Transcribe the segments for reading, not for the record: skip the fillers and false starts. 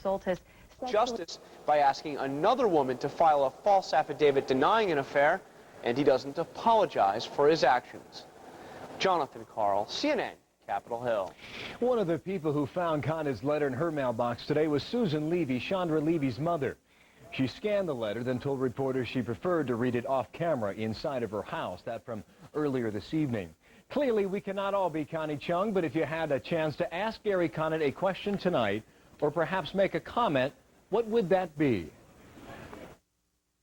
Soltis. Justice by asking another woman to file a false affidavit denying an affair, and he doesn't apologize for his actions. Jonathan Carl, CNN, Capitol Hill. One of the people who found Conda's letter in her mailbox today was Susan Levy, Chandra Levy's mother. She scanned the letter, then told reporters she preferred to read it off camera inside of her house, that from earlier this evening. Clearly, we cannot all be Connie Chung, but if you had a chance to ask Gary Condit a question tonight, or perhaps make a comment, what would that be?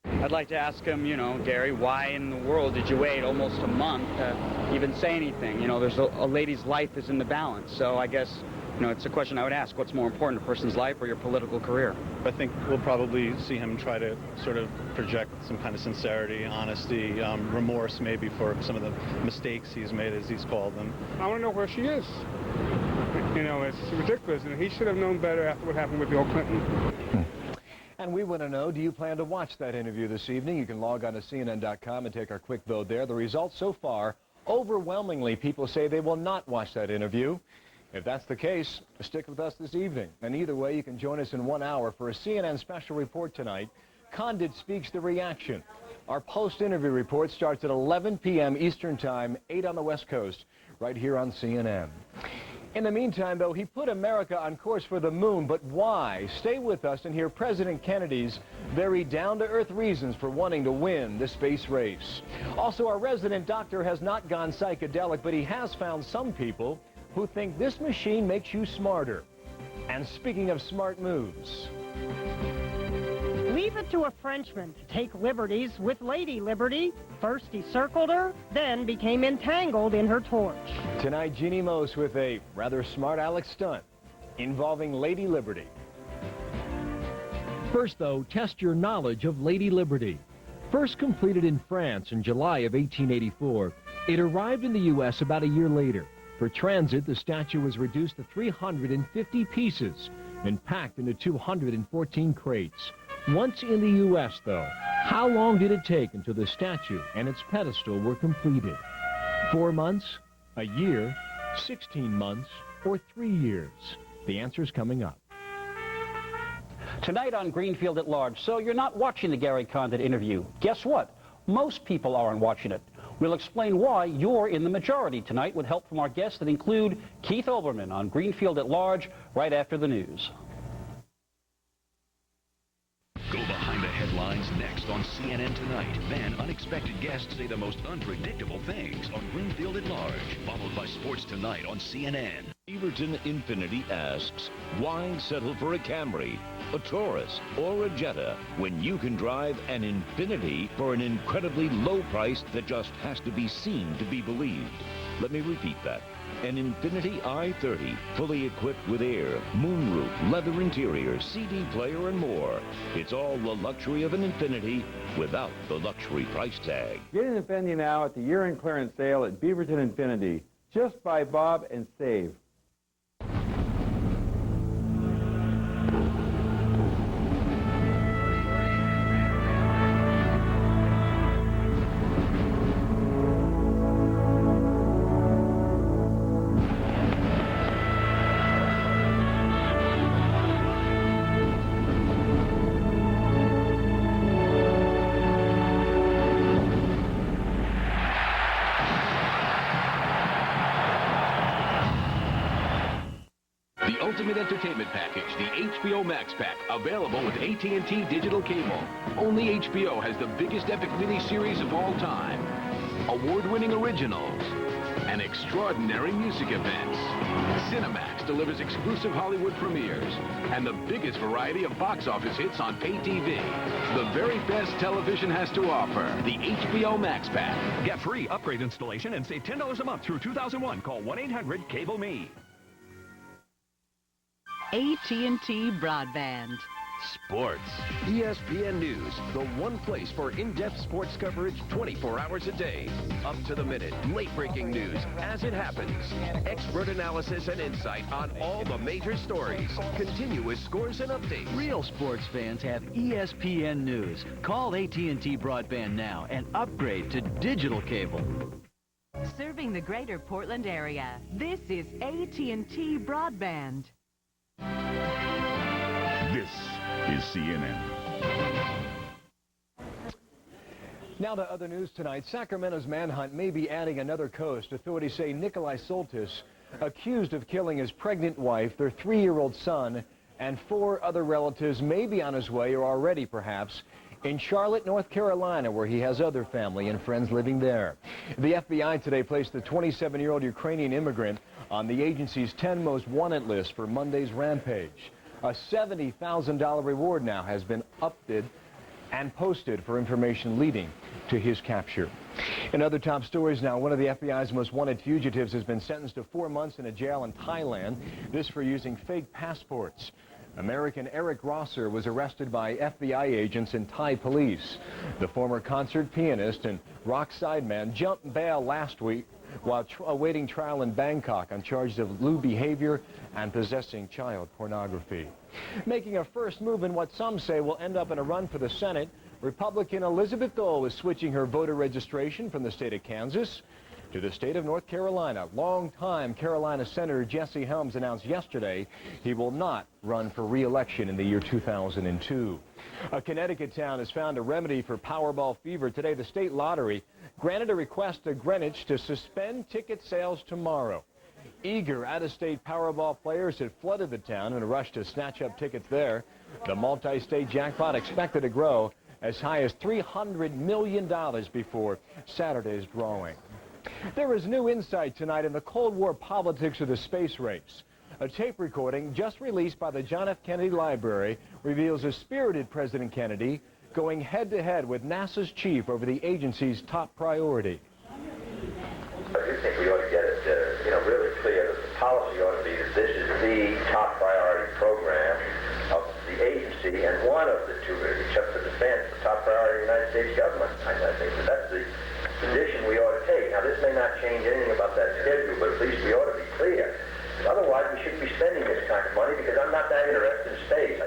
I'd like to ask him, you know, Gary, why in the world did you wait almost a month to even say anything? You know, there's a lady's life is in the balance, so I guess, you know, it's a question I would ask. What's more important, a person's life or your political career? I think we'll probably see him try to sort of project some kind of sincerity, honesty, remorse maybe for some of the mistakes he's made, as he's called them. I want to know where she is. You know, it's ridiculous, and he should have known better after what happened with Bill Clinton. And we want to know, do you plan to watch that interview this evening? You can log on to CNN.com and take our quick vote there. The results so far, overwhelmingly, people say they will not watch that interview. If that's the case, stick with us this evening. And either way, you can join us in 1 hour for a CNN special report tonight. Condit Speaks the Reaction. Our post-interview report starts at 11 p.m. Eastern Time, 8 on the West Coast, right here on CNN. In the meantime, though, he put America on course for the moon, but why? Stay with us and hear President Kennedy's very down-to-earth reasons for wanting to win the space race. Also, our resident doctor has not gone psychedelic, but he has found some people who think this machine makes you smarter. And speaking of smart moves... Leave it to a Frenchman to take liberties with Lady Liberty. First he circled her, then became entangled in her torch. Tonight, Jeannie Mose with a rather smart Alex stunt involving Lady Liberty. First, though, test your knowledge of Lady Liberty. First completed in France in July of 1884, it arrived in the U.S. about a year later. For transit, the statue was reduced to 350 pieces and packed into 214 crates. Once in the U.S., though, how long did it take until the statue and its pedestal were completed? 4 months, a year, 16 months, or 3 years? The answer's coming up. Tonight on Greenfield at Large, so you're not watching the Gary Condit interview. Guess what? Most people aren't watching it. We'll explain why you're in the majority tonight with help from our guests that include Keith Olbermann on Greenfield at Large right after the news. Go behind the headlines next on CNN Tonight. Then unexpected guests say the most unpredictable things on Greenfield at Large, followed by Sports Tonight on CNN. Beaverton Infiniti asks, why settle for a Camry, a Taurus, or a Jetta when you can drive an Infiniti for an incredibly low price that just has to be seen to be believed? Let me repeat that. An Infiniti i30, fully equipped with air, moonroof, leather interior, CD player, and more. It's all the luxury of an Infiniti without the luxury price tag. Get an Infiniti now at the year-end clearance sale at Beaverton Infiniti. Just buy Bob and save. Ultimate Entertainment Package, the HBO Max Pack, available with AT&T Digital Cable. Only HBO has the biggest epic miniseries of all time, award-winning originals, and extraordinary music events. Cinemax delivers exclusive Hollywood premieres and the biggest variety of box office hits on pay TV. The very best television has to offer, the HBO Max Pack. Get free upgrade installation and save $10 a month through 2001. Call 1-800-CABLE-ME. AT&T Broadband. Sports. ESPN News, the one place for in-depth sports coverage 24 hours a day. Up to the minute, late-breaking news as it happens. Expert analysis and insight on all the major stories. Continuous scores and updates. Real sports fans have ESPN News. Call AT&T Broadband now and upgrade to digital cable. Serving the greater Portland area, this is AT&T Broadband. is CNN. Now to other news tonight. Sacramento's manhunt may be adding another coast. Authorities say Nikolai Soltis, accused of killing his pregnant wife, their 3-year-old son, and 4 other relatives, may be on his way, or already perhaps, in Charlotte, North Carolina, where he has other family and friends living there. The FBI today placed the 27-year-old Ukrainian immigrant on the agency's 10 most wanted list for Monday's rampage. A $70,000 reward now has been upped and posted for information leading to his capture. In other top stories now, one of the FBI's most wanted fugitives has been sentenced to 4 months in a jail in Thailand, this for using fake passports. American Eric Rosser was arrested by FBI agents and Thai police. The former concert pianist and rock sideman jumped bail last week while awaiting trial in Bangkok on charges of lewd behavior and possessing child pornography. Making a first move in what some say will end up in a run for the Senate, Republican Elizabeth Dole is switching her voter registration from the state of Kansas to the state of North Carolina. Longtime Carolina Senator Jesse Helms announced yesterday he will not run for re-election in the year 2002. A Connecticut town has found a remedy for Powerball fever. Today, the state lottery granted a request to Greenwich to suspend ticket sales tomorrow. Eager out-of-state Powerball players had flooded the town in a rush to snatch up tickets there. The multi-state jackpot expected to grow as high as $300 million before Saturday's drawing. There is new insight tonight in the Cold War politics of the space race. A tape recording just released by the John F. Kennedy Library reveals a spirited President Kennedy going head-to-head with NASA's chief over the agency's top priority. I do think we ought to get it, really clear that the policy ought to be that this is the top priority program of the agency, and one of the two, except for defense, the top priority of the United States government. I think that that's the position we ought to take. Now, this may not change anything about that schedule, but at least we ought to be clear. Otherwise, we shouldn't be spending this kind of money because I'm not that interested in space.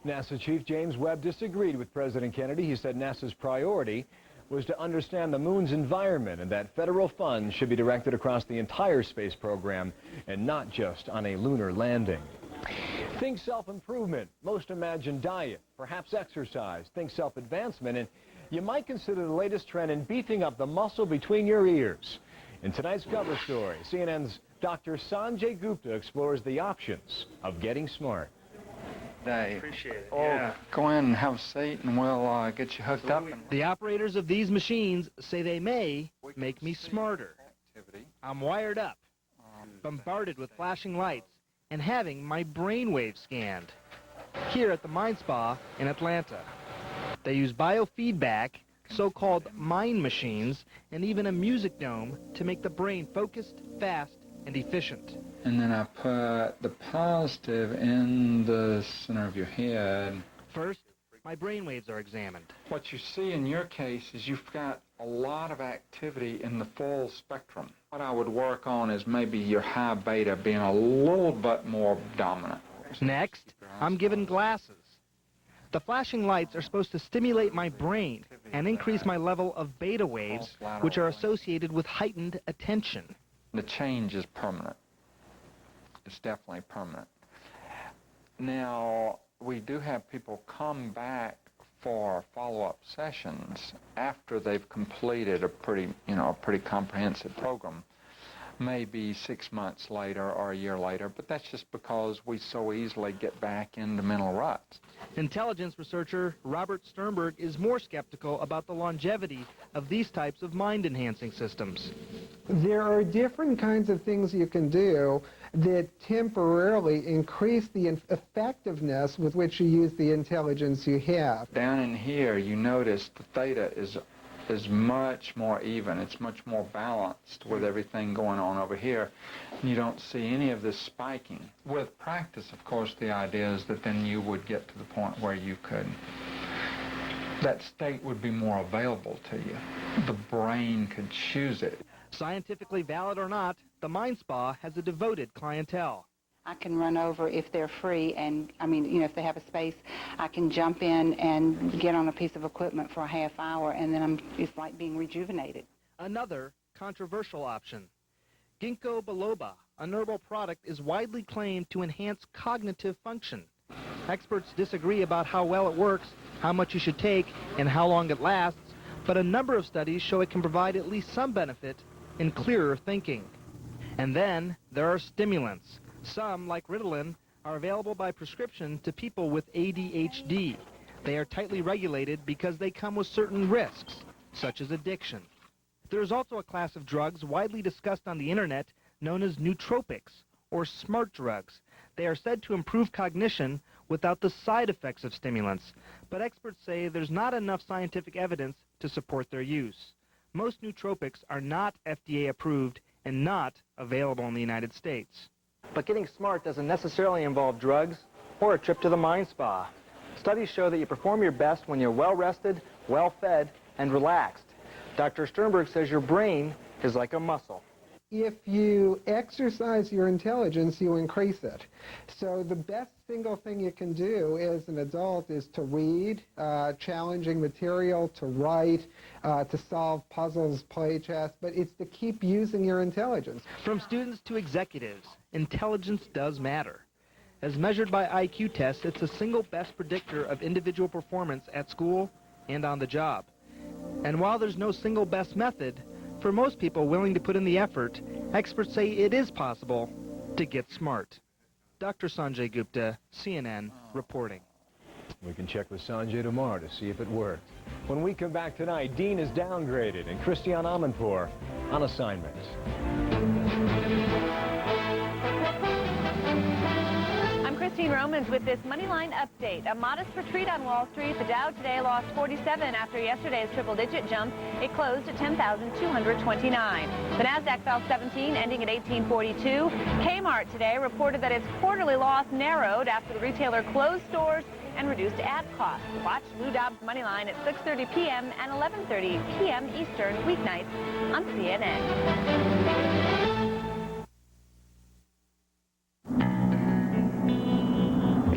NASA Chief James Webb disagreed with President Kennedy. He said NASA's priority was to understand the moon's environment and that federal funds should be directed across the entire space program and not just on a lunar landing. Think self-improvement. Most imagine diet, perhaps exercise. Think self-advancement, and you might consider the latest trend in beefing up the muscle between your ears. In tonight's cover story, CNN's Dr. Sanjay Gupta explores the options of getting smart. Appreciate it. Yeah. Go in and have a seat and we'll get you hooked up. The operators of these machines say they may make me smarter. I'm wired up, bombarded with flashing lights, and having my brainwaves scanned. Here at the Mind Spa in Atlanta. They use biofeedback, so-called mind machines, and even a music dome to make the brain focused, fast, and efficient. And then I put the positive in the center of your head. First, my brainwaves are examined. What you see in your case is you've got a lot of activity in the full spectrum. What I would work on is maybe your high beta being a little bit more dominant. Next, I'm given glasses. The flashing lights are supposed to stimulate my brain and increase my level of beta waves, which are associated with heightened attention. The change is permanent. It's definitely permanent. Now, we do have people come back for follow-up sessions after they've completed a pretty comprehensive program, maybe 6 months later or a year later, but that's just because we so easily get back into mental ruts. Intelligence researcher Robert Sternberg is more skeptical about the longevity of these types of mind-enhancing systems. There are different kinds of things you can do that temporarily increase the effectiveness with which you use the intelligence you have. Down in here, you notice the theta is much more even. It's much more balanced with everything going on over here. You don't see any of this spiking. With practice, of course, the idea is that then you would get to the point where you could, that state would be more available to you. The brain could choose it. Scientifically valid or not, the Mind Spa has a devoted clientele. I can run over if they're free, and if they have a space, I can jump in and get on a piece of equipment for a half hour, and then it's like being rejuvenated. Another controversial option. Ginkgo biloba, a herbal product, is widely claimed to enhance cognitive function. Experts disagree about how well it works, how much you should take, and how long it lasts, but a number of studies show it can provide at least some benefit in clearer thinking. And then there are stimulants. Some, like Ritalin, are available by prescription to people with ADHD. They are tightly regulated because they come with certain risks, such as addiction. There is also a class of drugs widely discussed on the internet known as nootropics, or smart drugs. They are said to improve cognition without the side effects of stimulants, but experts say there's not enough scientific evidence to support their use. Most nootropics are not FDA approved and not available in the United States. But getting smart doesn't necessarily involve drugs or a trip to the mind spa. Studies show that you perform your best when you're well-rested, well-fed, and relaxed. Dr. Sternberg says your brain is like a muscle. If you exercise your intelligence, you increase it. So the best single thing you can do as an adult is to read challenging material, to write, to solve puzzles, play chess, but it's to keep using your intelligence. From students to executives, intelligence does matter. As measured by IQ tests, it's the single best predictor of individual performance at school and on the job. And while there's no single best method, for most people willing to put in the effort, experts say it is possible to get smart. Dr. Sanjay Gupta, CNN, reporting. We can check with Sanjay tomorrow to see if it worked. When we come back tonight, Dean is downgraded and Christiane Amanpour on assignment. Christine Romans with this Moneyline update. A modest retreat on Wall Street. The Dow today lost 47 after yesterday's triple-digit jump. It closed at 10,229. The Nasdaq fell 17, ending at 1842. Kmart today reported that its quarterly loss narrowed after the retailer closed stores and reduced ad costs. Watch Lou Dobbs' Moneyline at 6:30 p.m. and 11:30 p.m. Eastern weeknights on CNN.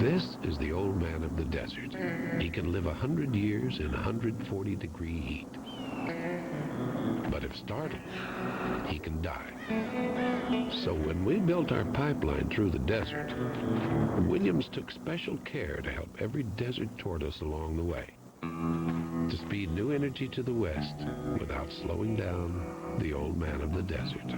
This is the old man of the desert. He can live 100 years in 140-degree heat. But if startled, he can die. So when we built our pipeline through the desert, Williams took special care to help every desert tortoise along the way, to speed new energy to the west without slowing down the old man of the desert.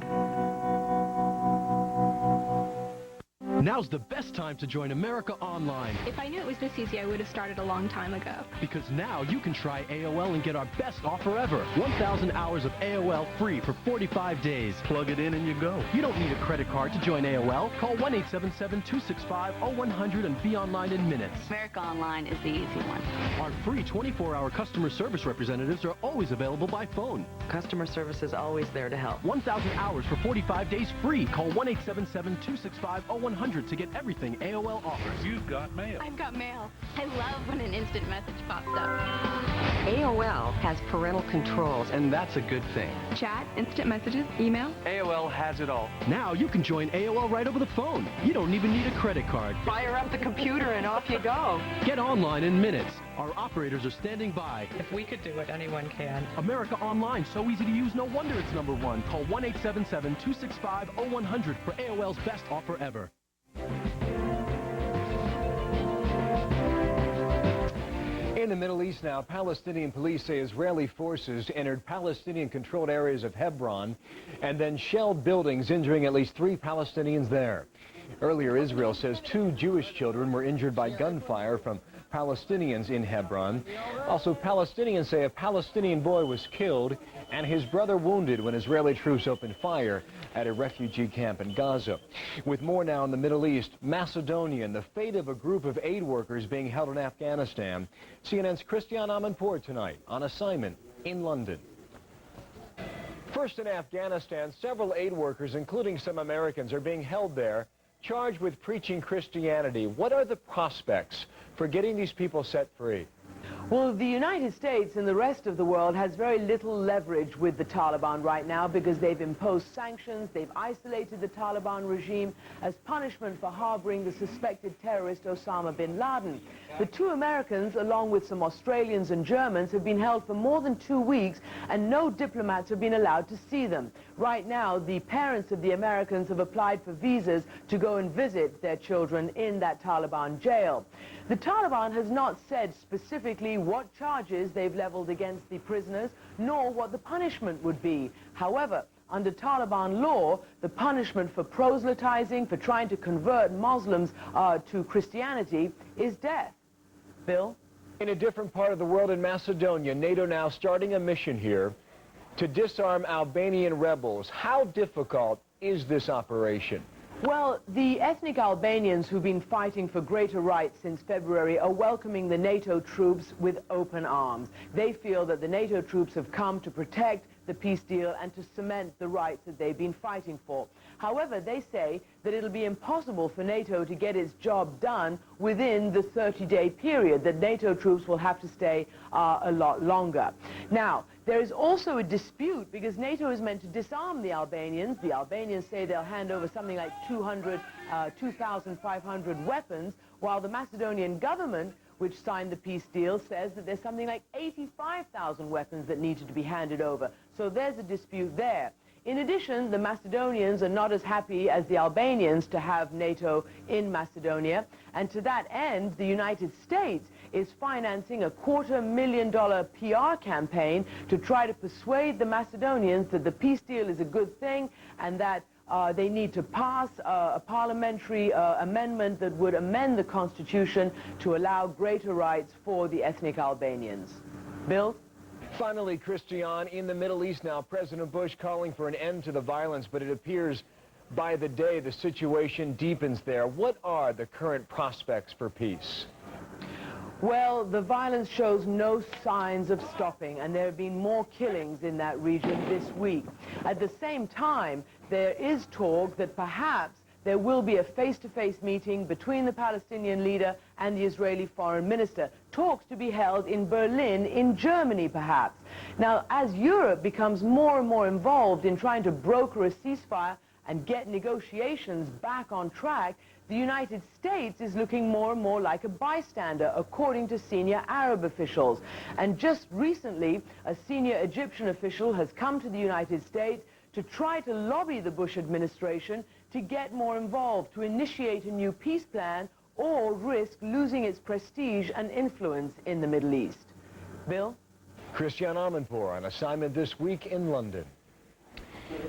Now's the best time to join America Online. If I knew it was this easy, I would have started a long time ago. Because now you can try AOL and get our best offer ever. 1,000 hours of AOL free for 45 days. Plug it in and you go. You don't need a credit card to join AOL. Call 1-877-265-0100 and be online in minutes. America Online is the easy one. Our free 24-hour customer service representatives are always available by phone. Customer service is always there to help. 1,000 hours for 45 days free. Call 1-877-265-0100 to get everything AOL offers. You've got mail. I've got mail. I love when an instant message pops up. AOL has parental controls, and that's a good thing. Chat, instant messages, email. AOL has it all. Now you can join AOL right over the phone. You don't even need a credit card. Fire up the computer and off you go. Get online in minutes. Our operators are standing by. If we could do it, anyone can. America Online, so easy to use, no wonder it's #1. Call 1-877-265-0100 for AOL's best offer ever. In the Middle East now, Palestinian police say Israeli forces entered Palestinian-controlled areas of Hebron and then shelled buildings, injuring at least 3 Palestinians there. Earlier, Israel says 2 Jewish children were injured by gunfire from Palestinians in Hebron. Also, Palestinians say a Palestinian boy was killed and his brother wounded when Israeli troops opened fire at a refugee camp in Gaza. With more now in the Middle East, Macedonia, and the fate of a group of aid workers being held in Afghanistan. CNN's Christiane Amanpour tonight on assignment in London. First in Afghanistan, several aid workers, including some Americans, are being held there, charged with preaching Christianity. What are the prospects for getting these people set free? Well, the United States and the rest of the world has very little leverage with the Taliban right now because they've imposed sanctions, they've isolated the Taliban regime as punishment for harboring the suspected terrorist Osama bin Laden. The 2 Americans, along with some Australians and Germans, have been held for more than 2 weeks and no diplomats have been allowed to see them. Right now, the parents of the Americans have applied for visas to go and visit their children in that Taliban jail. The Taliban has not said specifically what charges they've leveled against the prisoners, nor what the punishment would be. However, under Taliban law, the punishment for proselytizing, for trying to convert Muslims to Christianity, is death. Bill? In a different part of the world, in Macedonia, NATO now starting a mission here to disarm Albanian rebels. How difficult is this operation? Well, the ethnic Albanians who've been fighting for greater rights since February are welcoming the NATO troops with open arms. They feel that the NATO troops have come to protect the peace deal and to cement the rights that they've been fighting for. However, they say that it'll be impossible for NATO to get its job done within the 30-day period, that NATO troops will have to stay a lot longer. Now, there is also a dispute because NATO is meant to disarm the Albanians. The Albanians say they'll hand over something like 2,500 weapons, while the Macedonian government, which signed the peace deal, says that there's something like 85,000 weapons that needed to be handed over. So there's a dispute there. In addition, the Macedonians are not as happy as the Albanians to have NATO in Macedonia, and to that end, the United States is financing a $250,000 PR campaign to try to persuade the Macedonians that the peace deal is a good thing and that they need to pass a parliamentary amendment that would amend the Constitution to allow greater rights for the ethnic Albanians. Bill? Finally, Christian, in the Middle East now, President Bush calling for an end to the violence, but it appears by the day the situation deepens there. What are the current prospects for peace? Well, the violence shows no signs of stopping, and there have been more killings in that region this week. At the same time, there is talk that perhaps there will be a face-to-face meeting between the Palestinian leader and the Israeli foreign minister. Talks to be held in Berlin, in Germany, perhaps. Now, as Europe becomes more and more involved in trying to broker a ceasefire and get negotiations back on track, the United States is looking more and more like a bystander, according to senior Arab officials. And just recently, a senior Egyptian official has come to the United States to try to lobby the Bush administration to get more involved, to initiate a new peace plan, or risk losing its prestige and influence in the Middle East. Bill? Christian Amanpour on assignment this week in London.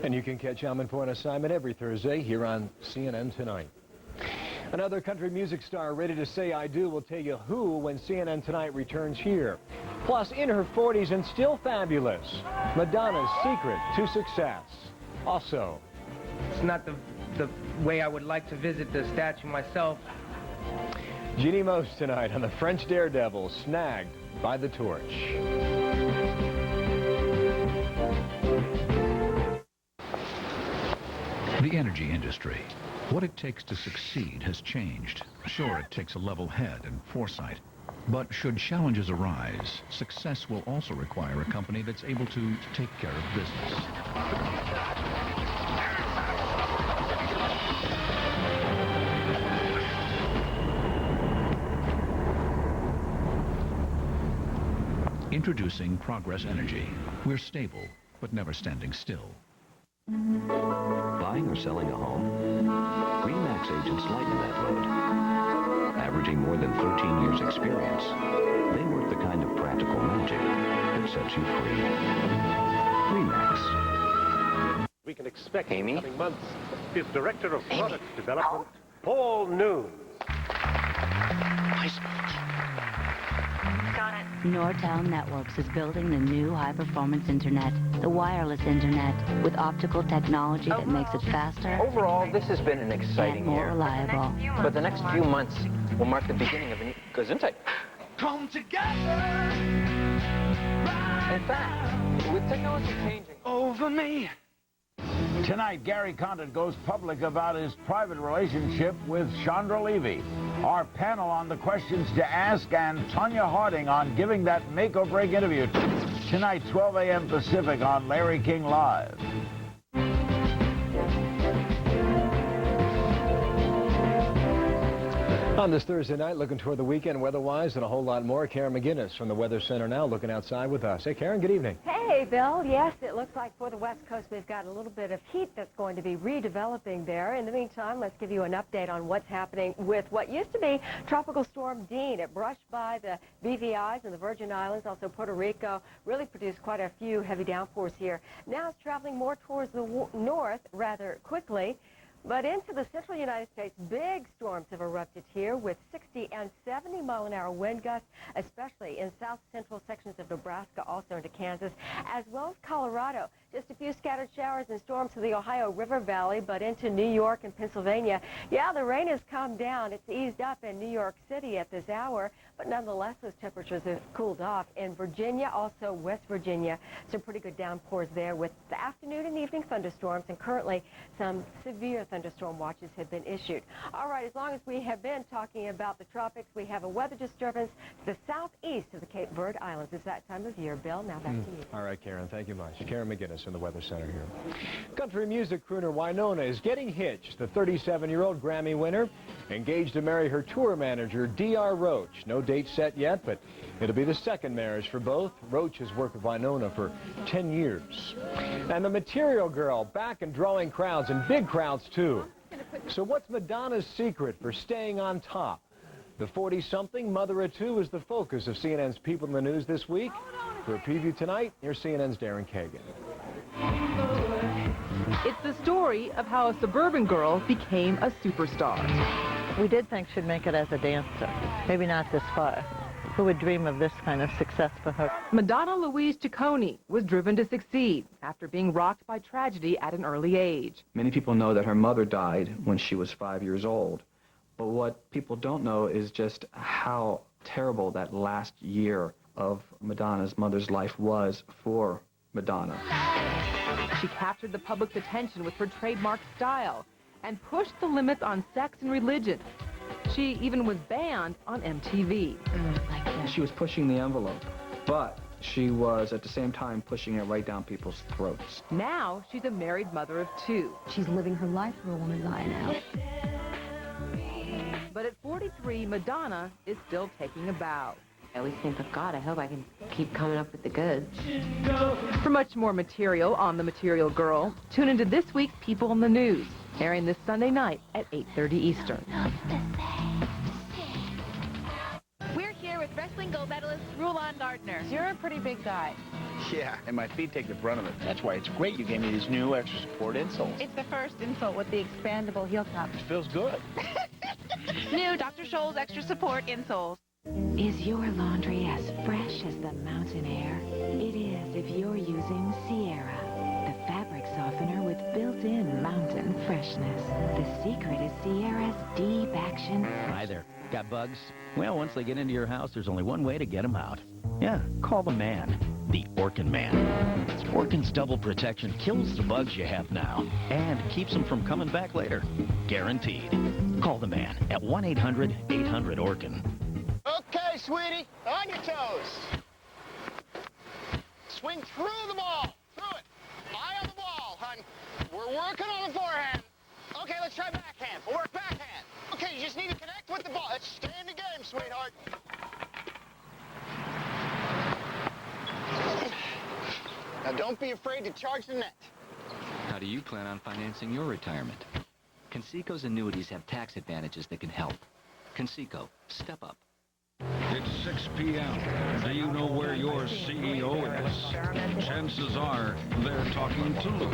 And you can catch Amanpour on assignment every Thursday here on CNN Tonight. Another country music star ready to say I do will tell you who when CNN Tonight returns here. Plus, in her 40s and still fabulous, Madonna's secret to success. Also, it's not the way I would like to visit the statue myself. Jeannie Most tonight on the French Daredevil, snagged by the torch. The energy industry. What it takes to succeed has changed. Sure, it takes a level head and foresight. But should challenges arise, success will also require a company that's able to take care of business. Introducing Progress Energy. We're stable, but never standing still. Buying or selling a home? RE/MAX agents lighten that load. Averaging more than 13 years experience, they work the kind of practical magic that sets you free. RE/MAX. We can expect in the coming months is Director of Product Development, Paul Noon. Nortel Networks is building the new high-performance internet, the wireless internet, with optical technology that makes it faster. Overall, this has been an exciting more year. reliable. But the next few months will mark the beginning of a new Gesundheit. Come together. In fact, with technology changing over me. Tonight, Gary Condit goes public about his private relationship with Chandra Levy. Our panel on the questions to ask, and Tonya Harding on giving that make-or-break interview. Tonight, 12 a.m. Pacific on Larry King Live. On this Thursday night, looking toward the weekend weather-wise and a whole lot more. Karen McGinnis from the Weather Center now looking outside with us. Hey, Karen, good evening. Hey, Bill. Yes, it looks like for the West Coast we've got a little bit of heat that's going to be redeveloping there. In the meantime, let's give you an update on what's happening with what used to be Tropical Storm Dean. It brushed by the BVIs and the Virgin Islands, also Puerto Rico, really produced quite a few heavy downpours here. Now it's traveling more towards the north rather quickly. But into the central United States, big storms have erupted here with 60 and 70-mile-an-hour wind gusts, especially in south-central sections of Nebraska, also into Kansas, as well as Colorado. Just a few scattered showers and storms to the Ohio River Valley, but into New York and Pennsylvania. Yeah, the rain has come down. It's eased up in New York City at this hour, but nonetheless, those temperatures have cooled off. In Virginia, also West Virginia, some pretty good downpours there with the afternoon and evening thunderstorms, and currently some severe thunderstorm watches have been issued. All right, as long as we have been talking about the tropics, we have a weather disturbance to the southeast of the Cape Verde Islands. It's that time of year. Bill, now back to you. All right, Karen, thank you much. Karen McGinnis in the Weather Center here. Country music crooner Wynonna is getting hitched. The 37-year-old Grammy winner engaged to marry her tour manager, D.R. Roach. No date set yet, but it'll be the second marriage for both. Roach has worked with Wynonna for 10 years. And the Material Girl back and drawing crowds, and big crowds too. So what's Madonna's secret for staying on top? The 40-something mother of two is the focus of CNN's People in the News this week. For a preview tonight, here's CNN's Darren Kagan. It's the story of how a suburban girl became a superstar. We did think she'd make it as a dancer. Maybe not this far. Who would dream of this kind of success for her? Madonna Louise Ciccone was driven to succeed after being rocked by tragedy at an early age. Many people know that her mother died when she was 5 years old. But what people don't know is just how terrible that last year of Madonna's mother's life was for Madonna. She captured the public's attention with her trademark style and pushed the limits on sex and religion. She even was banned on MTV. She was pushing the envelope, but she was at the same time pushing it right down people's throats. Now she's a married mother of two. She's living her life for a woman by now. But at 43, Madonna is still taking a bow. I always think, oh God, I hope I can keep coming up with the goods. For much more material on The Material Girl, tune into this week's People in the News, airing this Sunday night at 8:30 Eastern. We're here with wrestling gold medalist Rulon Gardner. You're a pretty big guy. Yeah, and my feet take the brunt of it. That's why it's great you gave me these new extra support insoles. It's the first insole with the expandable heel top. It feels good. New Dr. Scholl's extra support insoles. Is your laundry as fresh as the mountain air? It is if you're using Sierra, the fabric softener with built-in mountain freshness. The secret is Sierra's deep action. Hi there. Got bugs? Well, once they get into your house, there's only one way to get them out. Yeah, call the man. The Orkin Man. Orkin's double protection kills the bugs you have now and keeps them from coming back later. Guaranteed. Call the man at 1-800-800-ORKIN. Okay, sweetie, on your toes. Swing through the ball. Through it. Eye on the ball, hon. We're working on the forehand. Okay, let's try backhand. We'll work backhand. Okay, you just need to connect with the ball. Let's stay in the game, sweetheart. Now, don't be afraid to charge the net. How do you plan on financing your retirement? Conseco's annuities have tax advantages that can help. Conseco, step up. It's 6 p.m. Do you know where your CEO is? Chances are they're talking to Lou.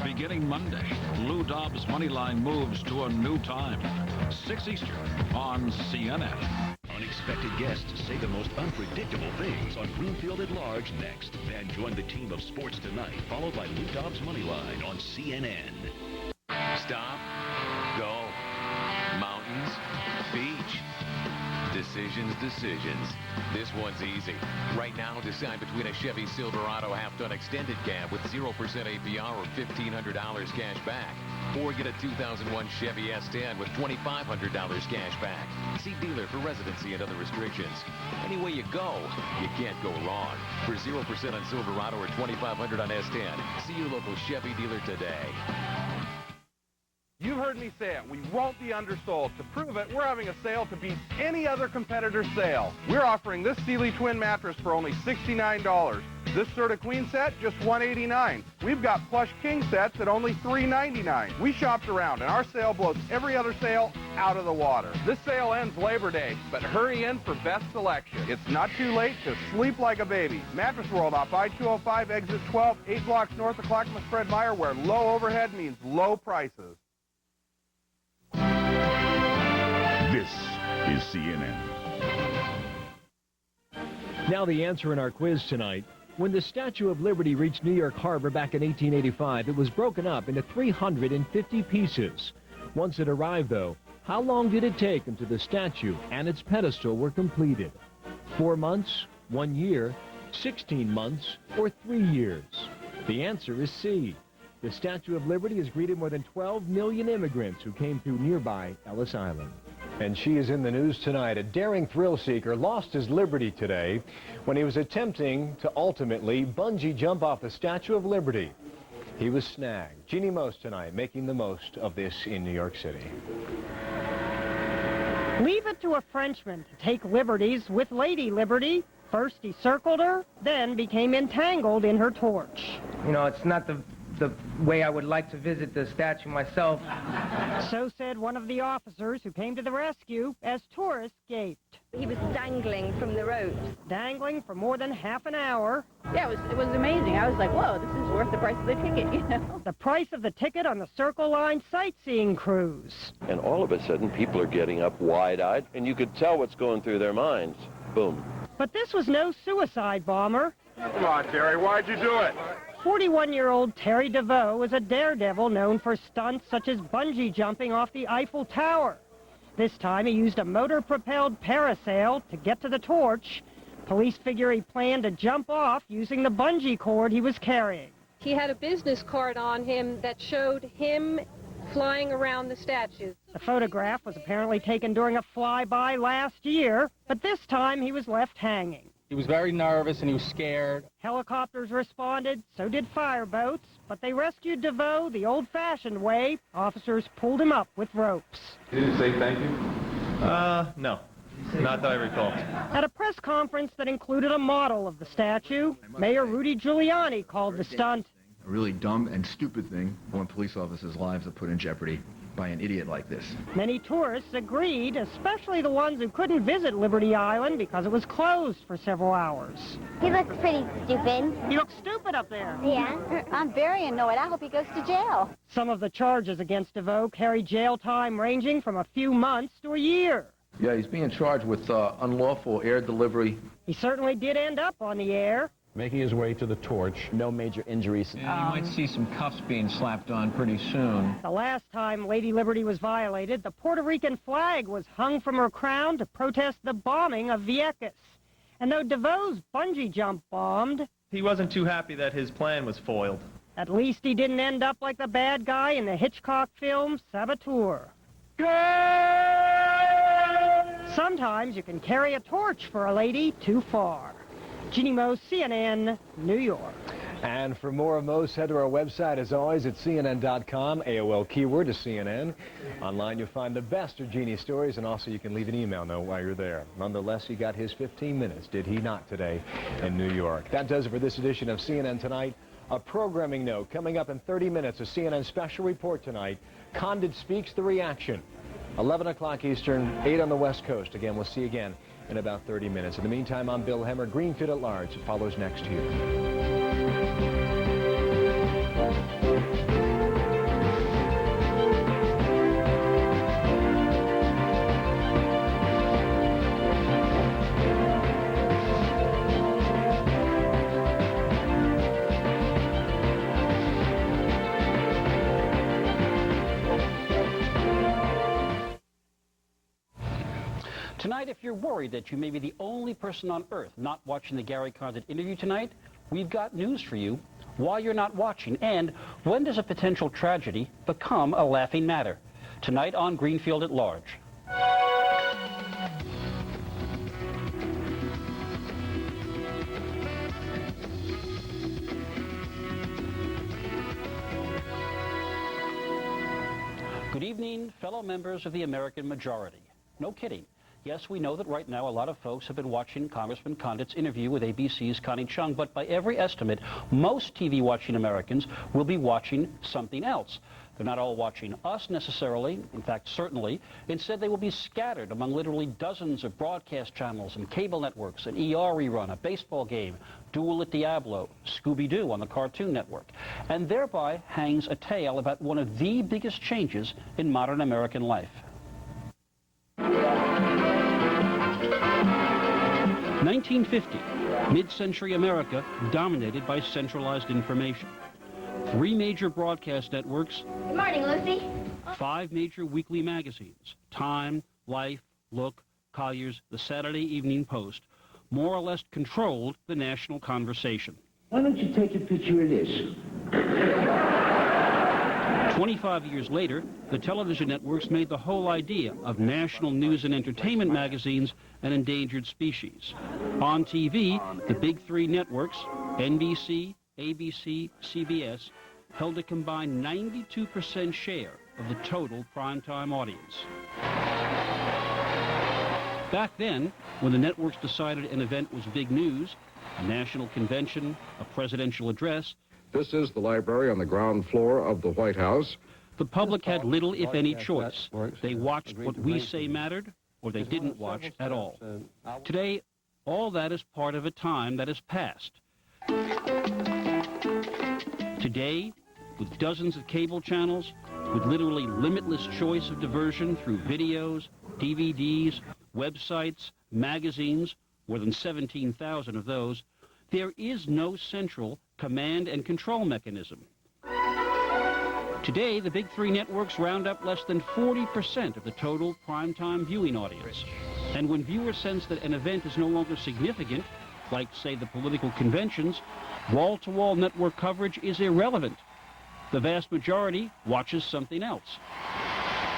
Beginning Monday, Lou Dobbs' Moneyline moves to a new time. 6 Eastern on CNN. Unexpected guests say the most unpredictable things on Greenfield at Large next. Then join the team of Sports Tonight, followed by Lou Dobbs' Moneyline on CNN. Stop. Go. Mountains. Beach. Decisions. This one's easy. Right now, decide between a Chevy Silverado half-ton extended cab with 0% APR or $1,500 cash back. Or get a 2001 Chevy S10 with $2,500 cash back. See dealer for residency and other restrictions. Any way you go, you can't go wrong. For 0% on Silverado or $2,500 on S10, see your local Chevy dealer today. You've heard heard me say it. We won't be undersold. To prove it, we're having a sale to beat any other competitor's sale. We're offering this Sealy Twin mattress for only $69. This Serta Queen set, just $189. We've got plush king sets at only $399. We shopped around, and our sale blows every other sale out of the water. This sale ends Labor Day, but hurry in for best selection. It's not too late to sleep like a baby. Mattress World off I-205, exit 12, 8 blocks north of Clackamas Fred Meyer, where low overhead means low prices. This is CNN. Now the answer in our quiz tonight. When the Statue of Liberty reached New York Harbor back in 1885, it was broken up into 350 pieces. Once it arrived, though, how long did it take until the statue and its pedestal were completed? 4 months, 1 year, 16 months, or 3 years? The answer is C. The Statue of Liberty has greeted more than 12 million immigrants who came through nearby Ellis Island. And she is in the news tonight. A daring thrill seeker lost his liberty today when he was attempting to ultimately bungee jump off the Statue of Liberty. He was snagged. Jeannie Most tonight, making the most of this in New York City. Leave it to a Frenchman to take liberties with Lady Liberty. First he circled her, then became entangled in her torch. You know, it's not the way I would like to visit the statue myself. So said one of the officers who came to the rescue as tourists gaped. He was dangling from the ropes. Dangling for more than half an hour. Yeah, it was amazing. I was like, whoa, this is worth the price of the ticket, you know? The price of the ticket on the Circle Line sightseeing cruise. And all of a sudden, people are getting up wide-eyed, and you could tell what's going through their minds. Boom. But this was no suicide bomber. Come on, Terry, why'd you do it? 41-year-old Terry DeVoe is a daredevil known for stunts such as bungee jumping off the Eiffel Tower. This time he used a motor-propelled parasail to get to the torch. Police figure he planned to jump off using the bungee cord he was carrying. He had a business card on him that showed him flying around the statue. The photograph was apparently taken during a flyby last year, but this time he was left hanging. He was very nervous and he was scared. Helicopters responded, so did fireboats, but they rescued DeVoe the old-fashioned way. Officers pulled him up with ropes. Did he say thank you? No. Not that I recall. At a press conference that included a model of the statue, Mayor Rudy Giuliani called the stunt a really dumb and stupid thing. I want police officers' lives are put in jeopardy by an idiot like this. Many tourists agreed, especially the ones who couldn't visit Liberty Island because it was closed for several hours. He looks pretty stupid. He looks stupid up there. Yeah. I'm very annoyed. I hope he goes to jail. Some of the charges against DeVoe carry jail time ranging from a few months to a year. Yeah, he's being charged with unlawful air delivery. He certainly did end up on the air. Making his way to the torch. No major injuries. Yeah, you might see some cuffs being slapped on pretty soon. The last time Lady Liberty was violated, the Puerto Rican flag was hung from her crown to protest the bombing of Vieques. And though DeVoe's bungee jump bombed, He wasn't too happy that his plan was foiled. at least he didn't end up like the bad guy in the Hitchcock film Saboteur. Sometimes you can carry a torch for a lady too far. Jeannie Moe, CNN, New York. And for more of Mo's, head to our website, as always, at CNN.com. AOL keyword is CNN. Online, you'll find the best of Jeannie's stories, and also you can leave an email note while you're there. Nonetheless, he got his 15 minutes, did he not, today in New York? That does it for this edition of CNN Tonight. A programming note coming up in 30 minutes, a CNN special report tonight. Condit Speaks, the reaction. 11 o'clock Eastern, 8 on the West Coast. Again, we'll see you again in about 30 minutes. In the meantime, I'm Bill Hemmer. Greenfield at Large follows next here. Tonight, if you're worried that you may be the only person on Earth not watching the Gary Condit interview tonight, we've got news for you. Why you're not watching, and when does a potential tragedy become a laughing matter? Tonight on Greenfield at Large. Good Good evening, fellow members of the American majority. No kidding. Yes, we know that right now a lot of folks have been watching Congressman Condit's interview with ABC's Connie Chung, but by every estimate, most TV-watching Americans will be watching something else. They're not all watching us necessarily, in fact, certainly. Instead, they will be scattered among literally dozens of broadcast channels and cable networks, an ER rerun, a baseball game, Duel at Diablo, Scooby-Doo on the Cartoon Network, and thereby hangs a tale about one of the biggest changes in modern American life. 1950, mid-century America dominated by centralized information. 3 major broadcast networks. Good morning, Lucy. 5 major weekly magazines, Time, Life, Look, Collier's, the Saturday Evening Post, more or less controlled the national conversation. Why don't you take a picture of this? 25 years later, the television networks made the whole idea of national news and entertainment magazines an endangered species. On TV, the big 3 networks, NBC, ABC, CBS, held a combined 92% share of the total primetime audience. Back then, when the networks decided an event was big news, a national convention, a presidential address, this is the library on the ground floor of the White House. The public had little, if any, choice. They watched what we say mattered, or they didn't watch at all. Today, all that is part of a time that has passed. Today, with dozens of cable channels, with literally limitless choice of diversion through videos, DVDs, websites, magazines, more than 17,000 of those, there is no central command and control mechanism. Today, the big 3 networks round up less than 40% of the total primetime viewing audience. And when viewers sense that an event is no longer significant, like, say, the political conventions, wall-to-wall network coverage is irrelevant. The vast majority watches something else.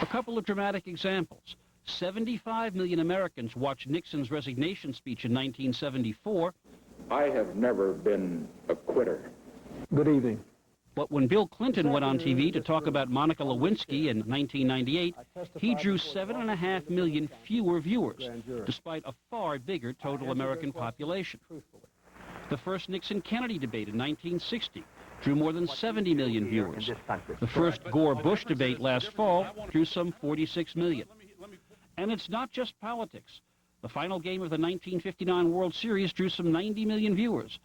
A couple of dramatic examples. 75 million Americans watched Nixon's resignation speech in 1974. I have never been a quitter. Good evening. But when Bill Clinton went on TV to talk about Monica Lewinsky in 1998, he drew 7.5 million fewer viewers, despite a far bigger total American population. The first Nixon-Kennedy debate in 1960 drew more than 70 million viewers. The first Gore-Bush debate last fall drew some 46 million. And it's not just politics. The final game of the 1959 World Series drew some 90 million viewers.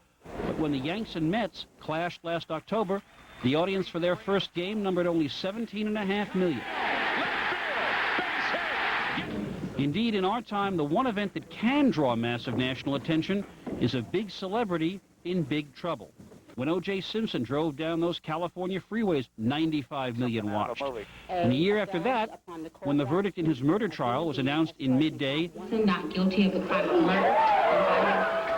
But when the Yanks and Mets clashed last October, the audience for their first game numbered only 17.5 million. Indeed, in our time, the one event that can draw massive national attention is a big celebrity in big trouble. When O.J. Simpson drove down those California freeways, 95 million watched. And the year after that, when the verdict in his murder trial was announced in midday, not guilty of a crime of murder.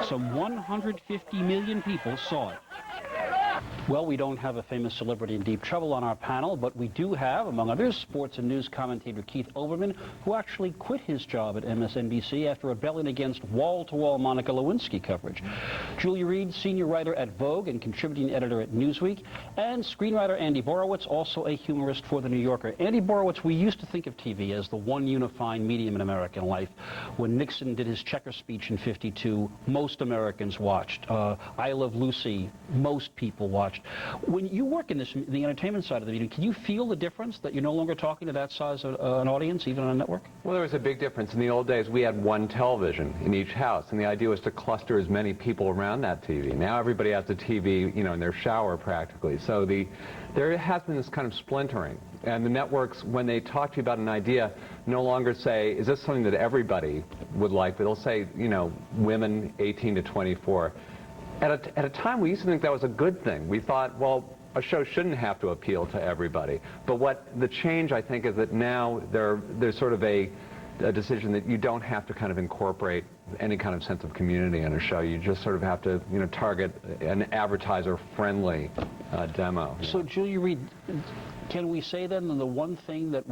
Some 150 million people saw it. Well, we don't have a famous celebrity in deep trouble on our panel, but we do have, among others, sports and news commentator Keith Olbermann, who actually quit his job at MSNBC after rebelling against wall-to-wall Monica Lewinsky coverage. Julia Reed, senior writer at Vogue and contributing editor at Newsweek, and screenwriter Andy Borowitz, also a humorist for The New Yorker. Andy Borowitz, we used to think of TV as the one unifying medium in American life. When Nixon did his checker speech in '52, most Americans watched. I Love Lucy, most people watched. When you work in the entertainment side of the medium, can you feel the difference that you're no longer talking to that size of an audience, even on a network? Well, there was a big difference. In the old days, we had one television in each house, and the idea was to cluster as many people around that TV. Now everybody has a TV, you know, in their shower practically. So there has been this kind of splintering. And the networks, when they talk to you about an idea, no longer say, is this something that everybody would like? But they'll say, you know, women 18 to 24. At a time, we used to think that was a good thing. We thought, well, a show shouldn't have to appeal to everybody. But what the change, I think, is that now there's sort of a decision that you don't have to kind of incorporate any kind of sense of community in a show. You just sort of have to, you know, target an advertiser-friendly demo. So, Julia Reed, can we say then that the one thing that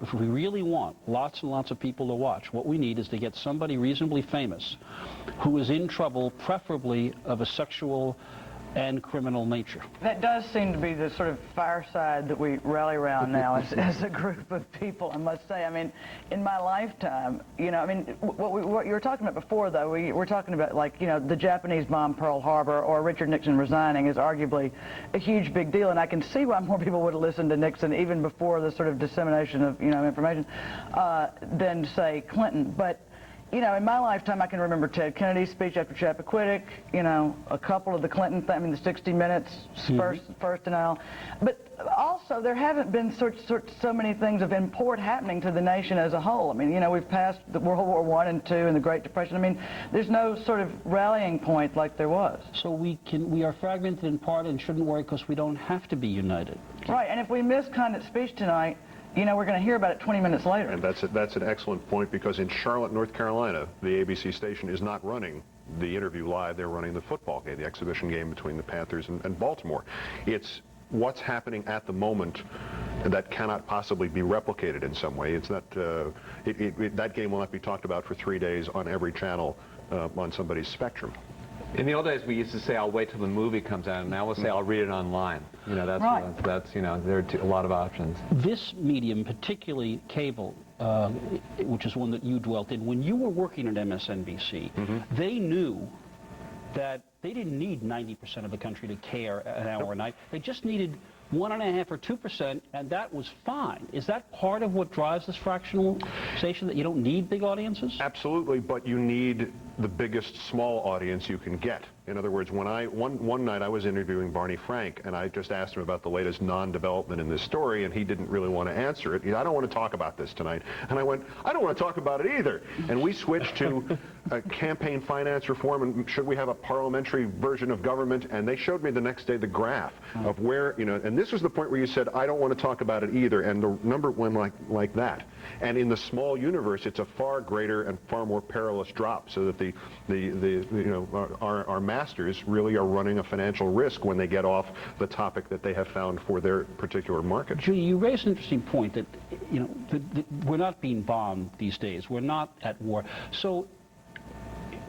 if we really want lots and lots of people to watch, what we need is to get somebody reasonably famous who is in trouble, preferably of a sexual and criminal nature. That does seem to be the sort of fireside that we rally around now as a group of people, I must say. I mean, in my lifetime, you know, I mean, what you were talking about before, though, we were talking about, like, you know, the Japanese bomb Pearl Harbor or Richard Nixon resigning is arguably a huge big deal, and I can see why more people would have listened to Nixon even before the sort of dissemination of, you know, information than, say, Clinton. But you know, in my lifetime, I can remember Ted Kennedy's speech after Chappaquiddick, you know, a couple of the Clinton, I mean, the 60 Minutes, first denial. But also, there haven't been so many things of import happening to the nation as a whole. I mean, you know, we've passed the World War I and II and the Great Depression. I mean, there's no sort of rallying point like there was. So we are fragmented in part and shouldn't worry because we don't have to be united. Right, and if we miss Condit's speech tonight, you know, we're going to hear about it 20 minutes later. And that's an excellent point, because in Charlotte, North Carolina, the ABC station is not running the interview live. They're running the football game, the exhibition game between the Panthers and Baltimore. It's what's happening at the moment that cannot possibly be replicated in some way. It's not, that game will not be talked about for 3 days on every channel on somebody's spectrum. In the old days, we used to say, "I'll wait till the movie comes out," and now we'll say, "I'll read it online." You know, that's you know, there are a lot of options. This medium, particularly cable, which is one that you dwelt in, when you were working at MSNBC, they knew that they didn't need 90% of the country to care an hour a night. They just needed 1.5% or 2%, and that was fine. Is that part of what drives this fractional station, that you don't need big audiences? Absolutely, but you need the biggest small audience you can get. In other words, when one night I was interviewing Barney Frank, and I just asked him about the latest non-development in this story, and he didn't really want to answer it. I don't want to talk about this tonight. And I went, I don't want to talk about it either. And we switched to campaign finance reform, and should we have a parliamentary version of government? And they showed me the next day the graph of where, you know, and this was the point where you said, I don't want to talk about it either, and the number went like that. And in the small universe, it's a far greater and far more perilous drop, so that the you know, our masters really are running a financial risk when they get off the topic that they have found for their particular market. Julie, you raised an interesting point that, you know, we're not being bombed these days. We're not at war. So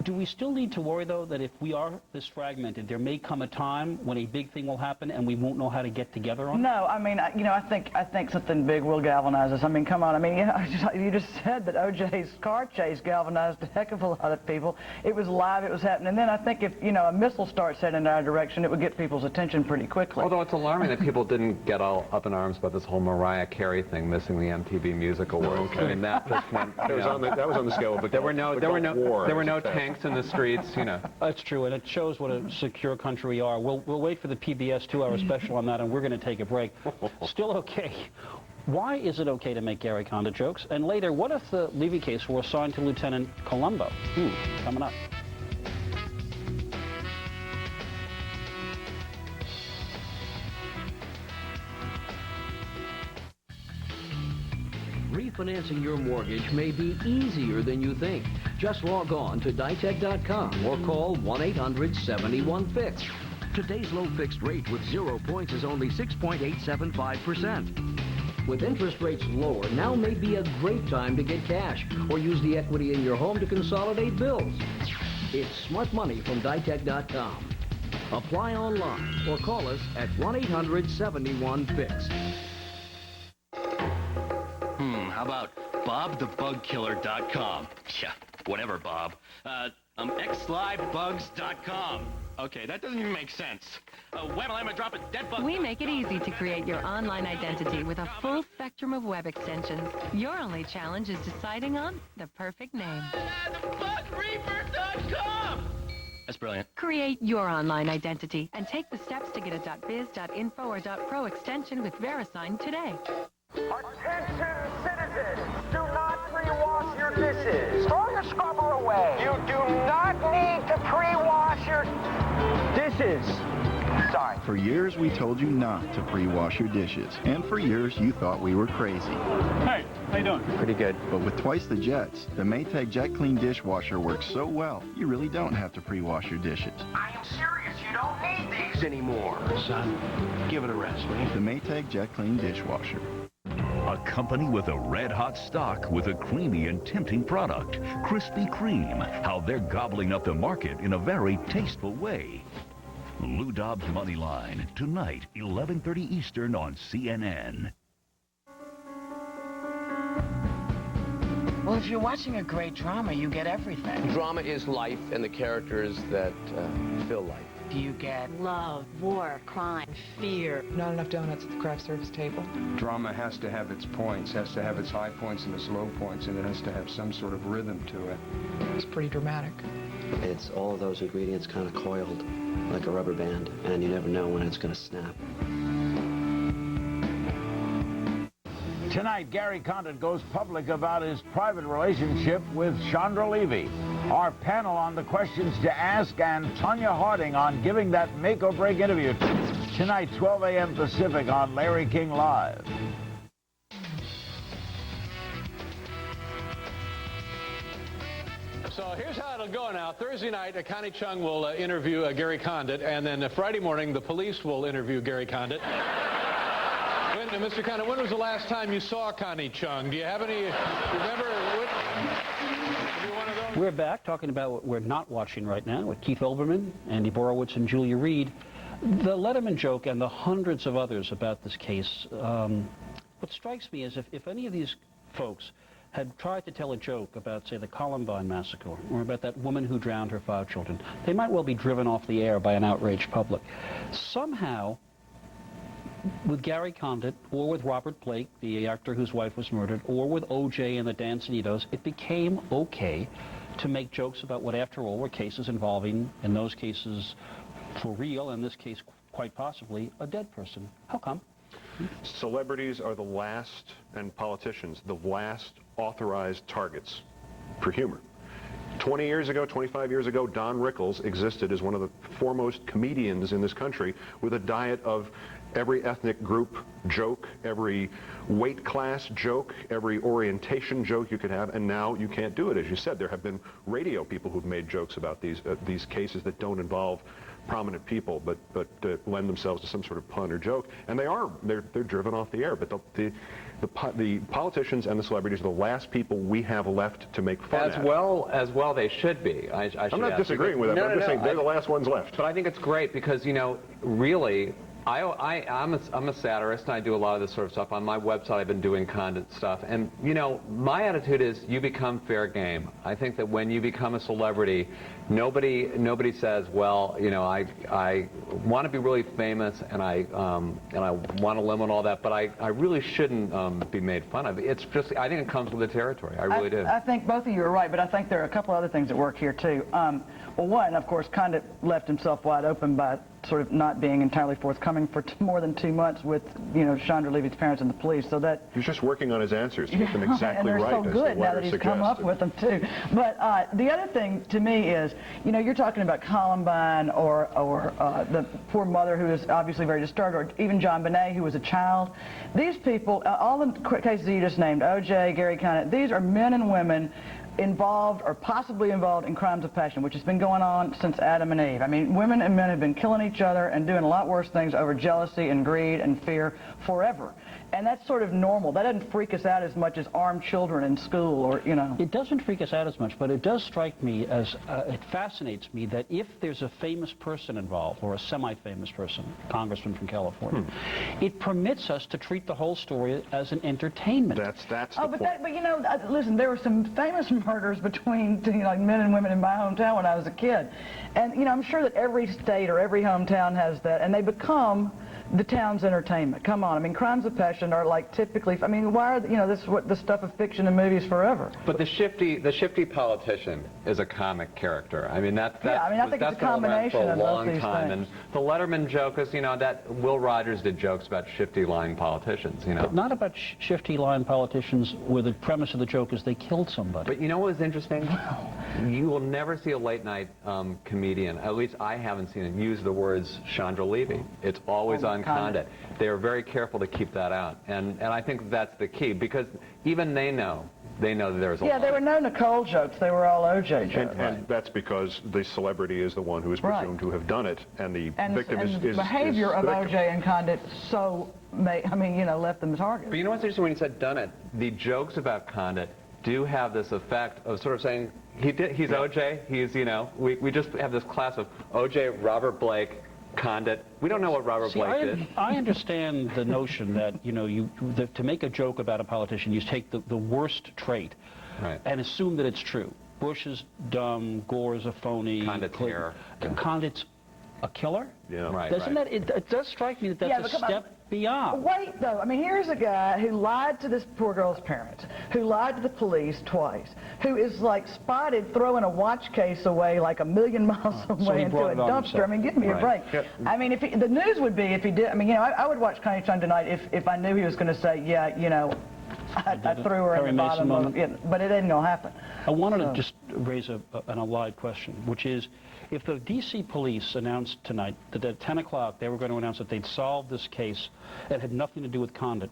do we still need to worry, though, that if we are this fragmented, there may come a time when a big thing will happen and we won't know how to get together on it? No, I mean, you know, I think something big will galvanize us. I mean, come on. I mean, you just said that O.J.'s car chase galvanized a heck of a lot of people. It was live. It was happening. And then I think if, you know, a missile starts heading in our direction, it would get people's attention pretty quickly. Although it's alarming that people didn't get all up in arms about this whole Mariah Carey thing, missing the MTV Music Awards. I mean, that just went. That was on the scale of the there were no tanks in the streets. You know. That's true, and it shows what a secure country we are. We'll wait for the PBS 2-hour special on that, and we're going to take a break. Still okay. Why is it okay to make Gary Condit jokes? And later, what if the Levy case were assigned to Lieutenant Columbo? Coming up. Refinancing your mortgage may be easier than you think. Just log on to Ditech.com or call 1-800-71-FIX. Today's low fixed rate with 0 points is only 6.875%. With interest rates lower, now may be a great time to get cash or use the equity in your home to consolidate bills. It's smart money from Ditech.com. Apply online or call us at 1-800-71-FIX. How about BobTheBugKiller.com? Yeah, whatever, Bob. XLiveBugs.com. Okay, that doesn't even make sense. When am I dropping dead bug? We make it easy to create your online identity with a full spectrum of web extensions. Your only challenge is deciding on the perfect name. TheBugReaper.com! That's brilliant. Create your online identity and take the steps to get a .biz, .info, or .pro extension with VeriSign today. Attention citizens, do not pre-wash your dishes. Throw your scrubber away. You do not need to pre-wash your dishes. Sorry. For years, we told you not to pre-wash your dishes. And for years, you thought we were crazy. Hey, how you doing? Pretty good. But with twice the jets, the Maytag Jet Clean dishwasher works so well, you really don't have to pre-wash your dishes. I am serious. You don't need these anymore. Son, give it a rest, will you? The Maytag Jet Clean dishwasher. A company with a red-hot stock with a creamy and tempting product. Krispy Kreme, how they're gobbling up the market in a very tasteful way. Lou Dobbs Moneyline, tonight, 11:30 Eastern on CNN. Well, if you're watching a great drama, you get everything. Drama is life and the characters that fill life. You get love, war, crime, fear. Not enough donuts at the craft service table. Drama has to have its points, has to have its high points and its low points, and it has to have some sort of rhythm to it. It's pretty dramatic. It's all of those ingredients kind of coiled like a rubber band, and you never know when it's going to snap. Tonight, Gary Condit goes public about his private relationship with Chandra Levy. Our panel on the questions to ask, and Tonya Harding on giving that make-or-break interview. Tonight, 12 a.m. Pacific on Larry King Live. So here's how it'll go now. Thursday night, Connie Chung will interview Gary Condit, and then Friday morning, the police will interview Gary Condit. Mr. Condit, when was the last time you saw Connie Chung? Do you have any, remember? We're back talking about what we're not watching right now with Keith Olbermann, Andy Borowitz, and Julia Reed. The Letterman joke and the hundreds of others about this case, what strikes me is if any of these folks had tried to tell a joke about, say, the Columbine massacre or about that woman who drowned her 5 children, they might well be driven off the air by an outraged public. Somehow, with Gary Condit, or with Robert Blake, the actor whose wife was murdered, or with O.J. and the Dancinitos, it became okay to make jokes about what, after all, were cases involving, in those cases, for real, in this case, quite possibly, a dead person. How come? Celebrities are the last, and politicians, the last authorized targets for humor. 20 years ago, 25 years ago, Don Rickles existed as one of the foremost comedians in this country with a diet of every ethnic group joke, every weight class joke, every orientation joke you could have, and now you can't do it. As you said, there have been radio people who've made jokes about these cases that don't involve prominent people, but lend themselves to some sort of pun or joke, and they're driven off the air. But the politicians and the celebrities are the last people we have left to make fun as well they should be. I'm not disagreeing with that, but I'm just saying they're the last ones left. But I think it's great because, you know, really, I'm a satirist, and I do a lot of this sort of stuff. On my website, I've been doing Condit stuff. And, you know, my attitude is you become fair game. I think that when you become a celebrity, nobody says, well, you know, I want to be really famous, and I want to limit all that, but I really shouldn't be made fun of. It's just, I think it comes with the territory. I really do. I think both of you are right, but I think there are a couple other things that work here, too. Well, one, of course, Condit left himself wide open by sort of not being entirely forthcoming for more than 2 months with, you know, Chandra Levy's parents and the police. So that he's just working on his answers to get them exactly and they're right. so good now that he's come up with them too. But the other thing to me is, you know, you're talking about Columbine or the poor mother who is obviously very disturbed, or even John Bonet, who was a child. These people, all the cases you just named, O.J., Gary Condit, these are men and women involved or possibly involved in crimes of passion, which has been going on since Adam and Eve. I mean, women and men have been killing each other and doing a lot worse things over jealousy and greed and fear forever. And that's sort of normal. That doesn't freak us out as much as armed children in school or, you know. It doesn't freak us out as much, but it does strike me as, it fascinates me that if there's a famous person involved, or a semi-famous person, congressman from California, it permits us to treat the whole story as an entertainment. That's the point. But you know, listen, there were some famous murders between, you know, like men and women in my hometown when I was a kid. And, you know, I'm sure that every state or every hometown has that, and they become the town's entertainment. Come on, I mean, crimes of passion are like typically, I mean, why are, you know, this is what the stuff of fiction and movies forever. But the shifty politician is a comic character. I mean, that's I mean, I think it's a combination for a of long both these time. things. And the Letterman joke is, you know, that Will Rogers did jokes about shifty lying politicians, you know. But not about shifty lying politicians where the premise of the joke is they killed somebody. But you know what was interesting? You will never see a late night comedian, at least I haven't seen it, use the words Chandra Levy. It's always on Condit. They are very careful to keep that out. And I think that's the key, because even they know that there's a Yeah, there were no Nicole jokes. They were all O.J. jokes. And that's because the celebrity is the one who is presumed to have done it, and the victim is the behavior of O.J. and Condit left them targets. But you know what's interesting when you said done it? The jokes about Condit do have this effect of sort of saying, he's O.J., he's, you know, we just have this class of O.J., Robert Blake, Condit. We don't know what Robert Blake did. I understand the notion that, you know, to make a joke about a politician, you take the worst trait and assume that it's true. Bush is dumb, Gore is a phony. Condit's terror. Condit's a killer? Yeah. Right. Doesn't that, it does strike me that that's a step beyond. Wait, though. I mean, here's a guy who lied to this poor girl's parents, who lied to the police twice, who is, like, spotted throwing a watch case away like a million miles away into a dumpster. I mean, give me a break. Yep. I mean, the news would be if he did. I mean, you know, I would watch Connie Chung tonight if I knew he was going to say, yeah, you know, I threw her in the bottom of it, but it ain't going to happen. I wanted to just raise an allied question, which is, if the D.C. police announced tonight that at 10 o'clock they were going to announce that they'd solved this case that had nothing to do with Condit,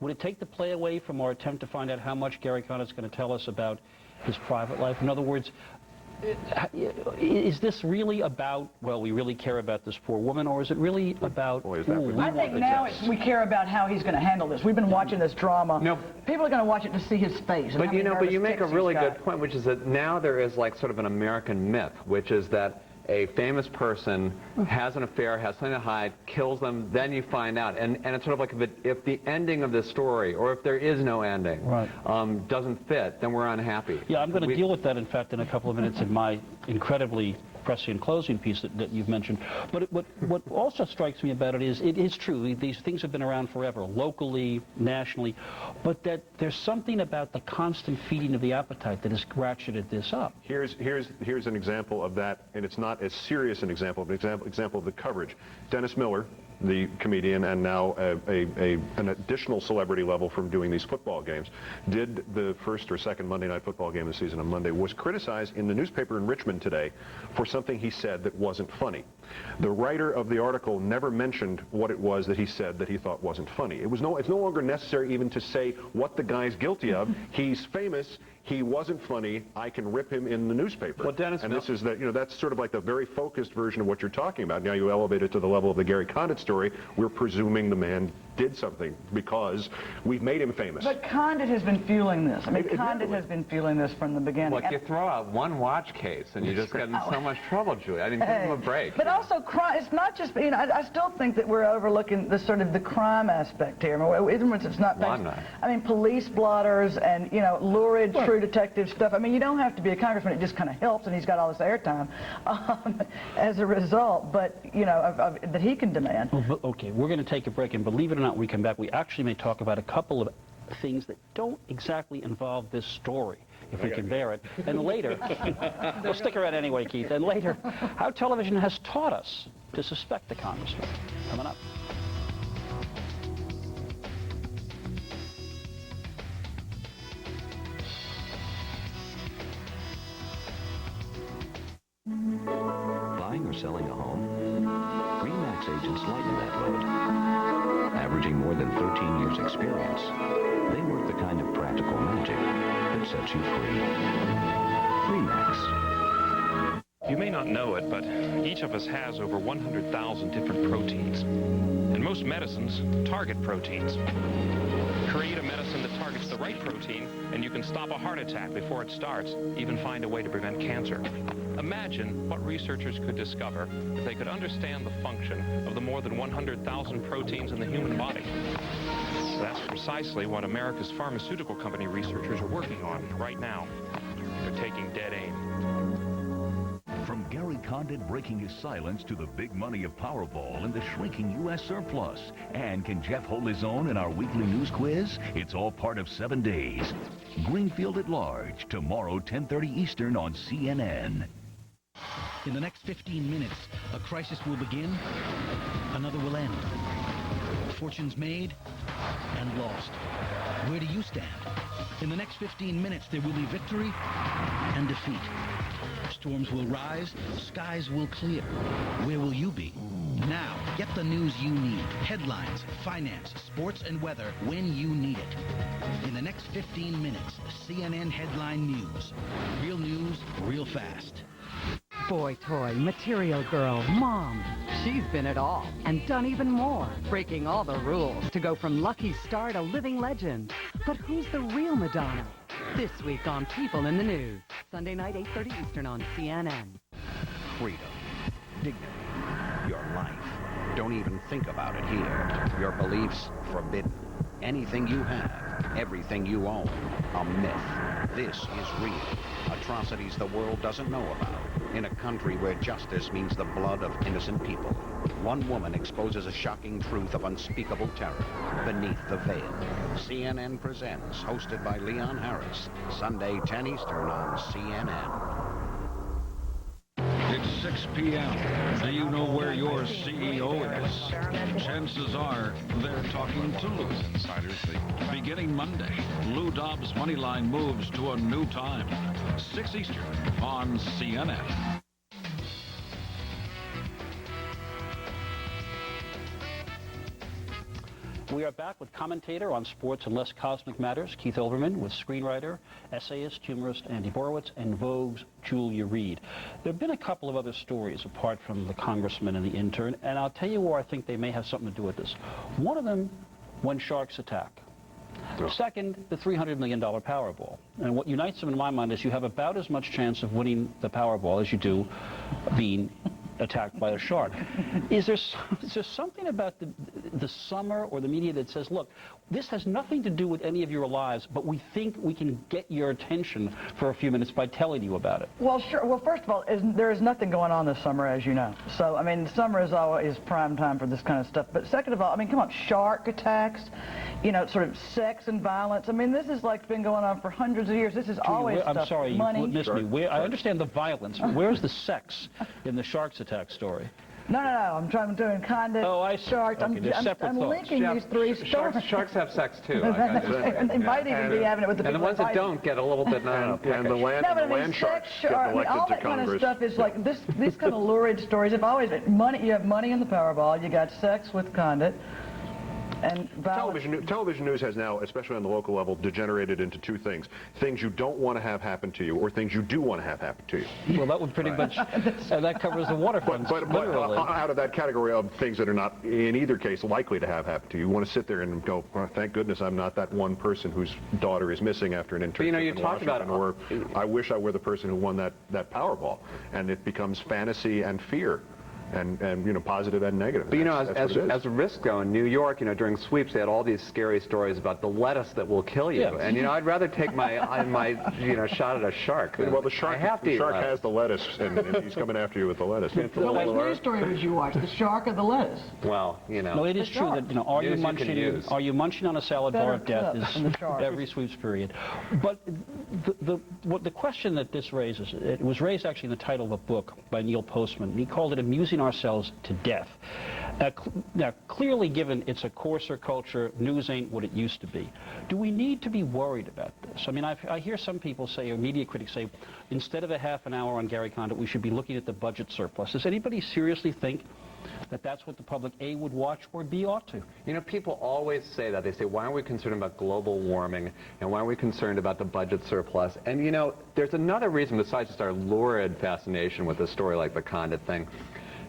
would it take the play away from our attempt to find out how much Gary Condit's going to tell us about his private life? In other words, is this really about, well, we really care about this poor woman, or is it really about, I think now we care about how he's going to handle this. We've been watching this drama. No. People are going to watch it to see his face. But you know, but you make a really good point, which is that now there is like sort of an American myth, which is that a famous person has an affair, has something to hide, kills them, then you find out. And it's sort of like if the ending of this story, or if there is no ending, doesn't fit, then we're unhappy. Yeah, I'm going to deal with that, in fact, in a couple of minutes in my incredibly prescient closing piece that you've mentioned. But what also strikes me about it is true. These things have been around forever, locally, nationally, but that there's something about the constant feeding of the appetite that has ratcheted this up. Here's an example of that, and it's not as serious an example, but example of the coverage. Dennis Miller, the comedian, and now an additional celebrity level from doing these football games, did the first or second Monday Night Football game of the season on Monday, was criticized in the newspaper in Richmond today for something he said that wasn't funny. The writer of the article never mentioned what it was that he said that he thought wasn't funny. It's no longer necessary even to say what the guy's guilty of. He's famous. He wasn't funny. I can rip him in the newspaper. Well, Dennis, and this is that, you know, that's sort of like the very focused version of what you're talking about. Now you elevate it to the level of the Gary Condit story. We're presuming the man did something because we've made him famous. But Condit has been fueling this. I mean, Condit has been fueling this from the beginning. Look, you throw out one watch case and you just get in so much trouble, Julie. I mean, give him a break. But also, it's not just, you know, I still think that we're overlooking the sort of the crime aspect here. I mean, it's not. Well, I'm not. I mean, police blotters and, you know, lurid true detective stuff. I mean, you don't have to be a congressman. It just kind of helps, and he's got all this airtime as a result. But, you know, that he can demand. Well, okay, we're going to take a break, and believe it or not, when we come back, we actually may talk about a couple of things that don't exactly involve this story, if we can bear it. And later, we'll stick around anyway, Keith, and later, how television has taught us to suspect the congressman. Coming up. Buying or selling a home? RE/MAX agents lighten that load. Averaging more than 13 years experience, they work the kind of practical magic that sets you free. RE/MAX. You may not know it, but each of us has over 100,000 different proteins. And most medicines target proteins. Create a medicine that targets the right protein, and you can stop a heart attack before it starts, even find a way to prevent cancer. Imagine what researchers could discover if they could understand the function of the more than 100,000 proteins in the human body. That's precisely what America's pharmaceutical company researchers are working on right now. They're taking dead aim. From Gary Condit breaking his silence to the big money of Powerball and the shrinking U.S. surplus. And can Jeff hold his own in our weekly news quiz? It's all part of 7 Days. Greenfield at Large, tomorrow 10:30 Eastern on CNN. In the next 15 minutes, a crisis will begin, another will end. Fortunes made and lost. Where do you stand? In the next 15 minutes, there will be victory and defeat. Storms will rise, skies will clear. Where will you be? Now, get the news you need. Headlines, finance, sports, and weather when you need it. In the next 15 minutes, CNN Headline News. Real news, real fast. Boy Toy, Material Girl, Mom. She's been it all and done even more, breaking all the rules to go from lucky star to living legend. But who's the real Madonna? This week on People in the News. Sunday night, 8:30 Eastern on CNN. Freedom. Dignity. Your life. Don't even think about it here. Your beliefs forbidden. Anything you have, everything you own, a myth. This is real. Atrocities the world doesn't know about. In a country where justice means the blood of innocent people. One woman exposes a shocking truth of unspeakable terror. Beneath the Veil. CNN Presents, hosted by Leon Harris. Sunday, 10 Eastern on CNN. It's 6 p.m. Do you know where your CEO is? Chances are they're talking to Lou. Insiders. Beginning Monday, Lou Dobbs' Moneyline moves to a new time. 6 Eastern on CNN. We are back with commentator on sports and less cosmic matters, Keith Olbermann, with screenwriter, essayist, humorist Andy Borowitz, and Vogue's Julia Reed. There have been a couple of other stories apart from the congressman and the intern, and I'll tell you where I think they may have something to do with this. One of them, when sharks attack. Second, the $300 million Powerball. And what unites them in my mind is you have about as much chance of winning the Powerball as you do being attacked by a shark. Is there something about the summer or the media that says, look, this has nothing to do with any of your lives, but we think we can get your attention for a few minutes by telling you about it? Well, sure. Well, first of all, there is nothing going on this summer, as you know. So, I mean, summer is always prime time for this kind of stuff. But second of all, I mean, come on, shark attacks, you know, sort of sex and violence. I mean, this is like been going on for hundreds of years. This is always stuff. I'm sorry, money. You missed me. I understand the violence. Where's the sex in the sharks attack story? No. I'm doing Condit, sharks. Okay, I'm linking these three stories. Sharks have sex too. And they might even be having it with the people. And the ones that don't get a little bit and the land sharks get elected all that to kind of Congress. stuff is like these kind of lurid stories have always been money. You have money in the Powerball. You got sex with Condit. And television news has now, especially on the local level, degenerated into two things. Things you don't want to have happen to you, or things you do want to have happen to you. Well, that would pretty much, and that covers the waterfront. But out of that category of things that are not, in either case, likely to have happen to you, you want to sit there and go, oh, thank goodness I'm not that one person whose daughter is missing after an internship. But, you know, you in talked Washington, about, or I wish I were the person who won that Powerball. And it becomes fantasy and fear. And you know, positive and negative. But you know, as a risk go in New York, you know, during sweeps they had all these scary stories about the lettuce that will kill you. Yeah. And you know, I'd rather take my shot at a shark. Well, the shark has the lettuce, and he's coming after you with the lettuce. Well, which news story would you watch? The shark or the lettuce? Well, you know. No, it is true that, you know, are you munching on a salad bar of death is every sweeps period. But the question that this raises, it was raised actually in the title of a book by Neil Postman, and he called it Amusing Ourselves to Death. Now, clearly, given it's a coarser culture, news ain't what it used to be. Do we need to be worried about this? I mean, I hear some people say, or media critics say, instead of a half an hour on Gary Condit, we should be looking at the budget surplus. Does anybody seriously think that that's what the public, A, would watch, or B, ought to? You know, people always say that. They say, why aren't we concerned about global warming, and why aren't we concerned about the budget surplus? And, you know, there's another reason besides just our lurid fascination with a story like the Condit thing.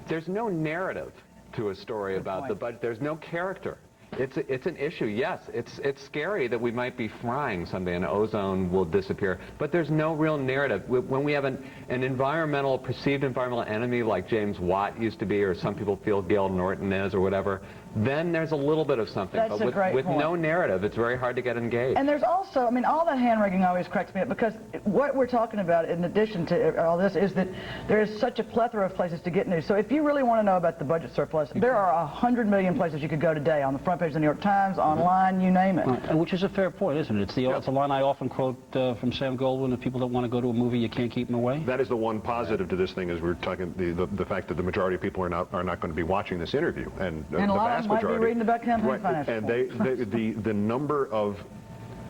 There's no narrative to a story about the budget. There's no character. It's an issue. Yes, it's scary that we might be frying someday and ozone will disappear, but there's no real narrative. When we have an perceived environmental enemy like James Watt used to be, or some people feel Gail Norton is, or whatever, then there's a little bit of something. That's but with no narrative, it's very hard to get engaged. And there's also, I mean, all that hand-wringing always cracks me up, because what we're talking about, in addition to all this, is that there is such a plethora of places to get news. So if you really want to know about the budget surplus, there are 100 million places you could go today, on the front page of the New York Times, online, you name it. Right. Which is a fair point, isn't it? It's the line I often quote from Sam Goldwyn: if people don't want to go to a movie, you can't keep them away. That is the one positive to this thing, is we're talking the fact that the majority of people are not going to be watching this interview, and the a lot vast of them majority might be reading about campaign finance. And the number of